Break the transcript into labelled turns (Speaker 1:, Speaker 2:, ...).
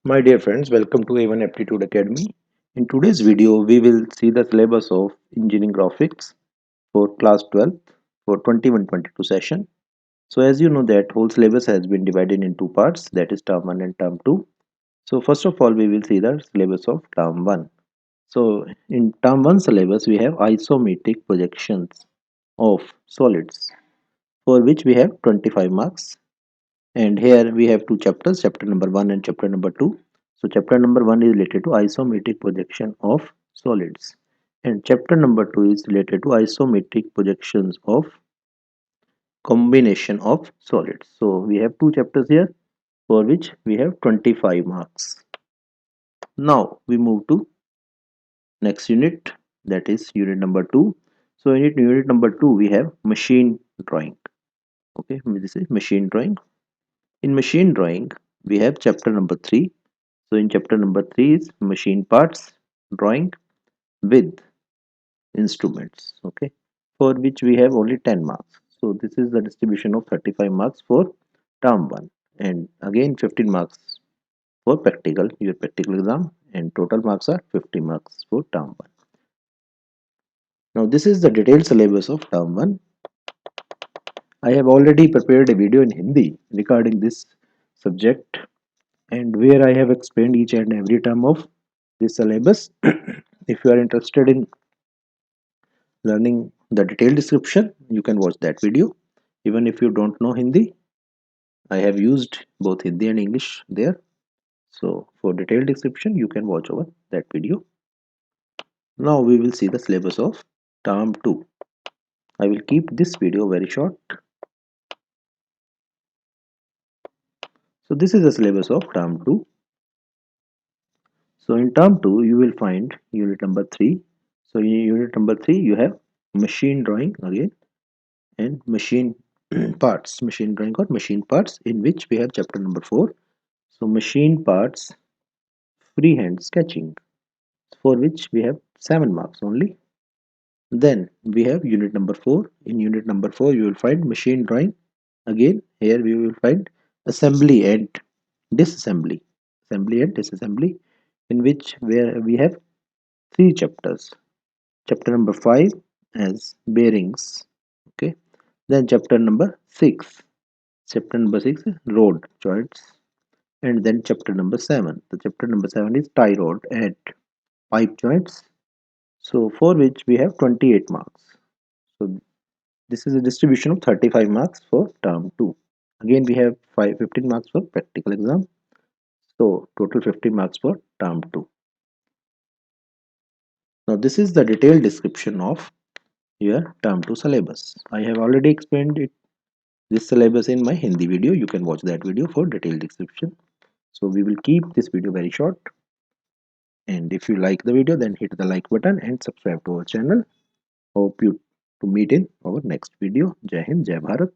Speaker 1: My dear friends, welcome to A1 Aptitude Academy. In today's video, we will see the syllabus of Engineering Graphics for class 12 for 21-22 session. So as you know that whole syllabus has been divided in two parts, that is term 1 and term 2. So first of all, we will see the syllabus of term 1. So in term 1 syllabus, we have isometric projections of solids for which we have 25 marks. And here we have two chapters, chapter number 1 and chapter number 2. So chapter number 1 is related to isometric projection of solids, and chapter number 2 is related to isometric projections of combination of solids. So we have two chapters here for which we have 25 marks. Now we move to next unit, that is unit number 2. So in unit number 2 we have machine drawing. Okay, this is machine drawing. In machine drawing we have chapter number 3. So in chapter number 3 is machine parts drawing with instruments, okay, for which we have only 10 marks. So this is the distribution of 35 marks for term 1, and again 15 marks for practical, your practical exam, and total marks are 50 marks for term 1. Now this is the detailed syllabus of term 1. I have already prepared a video in Hindi regarding this subject, and where I have explained each and every term of this syllabus. If you are interested in learning the detailed description, you can watch that video. Even if you don't know Hindi, I have used both Hindi and English there. So for detailed description, you can watch over that video. Now we will see the syllabus of term 2. I will keep this video very short. So this is the syllabus of term 2. So in term 2, you will find unit number 3. So in unit number 3, you have machine drawing again, and machine parts, machine drawing or machine parts, in which we have chapter number 4. So machine parts freehand sketching, for which we have 7 marks only. Then we have unit number 4. In unit number 4 you will find machine drawing. Again here we will find assembly and disassembly, assembly and disassembly, in which where we have 3 chapters. Chapter number 5 as bearings, okay. Then chapter number 6, chapter number 6 is rod joints, and then chapter number 7, the chapter number 7 is tie rod and pipe joints, so for which we have 28 marks. So this is a distribution of 35 marks for term 2. Again we have 15 marks for practical exam, so total 50 marks for term 2. Now this is the detailed description of your term 2 syllabus. I have already explained it, this syllabus, in my Hindi video. You can watch that video for detailed description. So we will keep this video very short, and if you like the video, then hit the like button and subscribe to our channel. Hope you to meet in our next video. Jai Hind, Jai Bharat.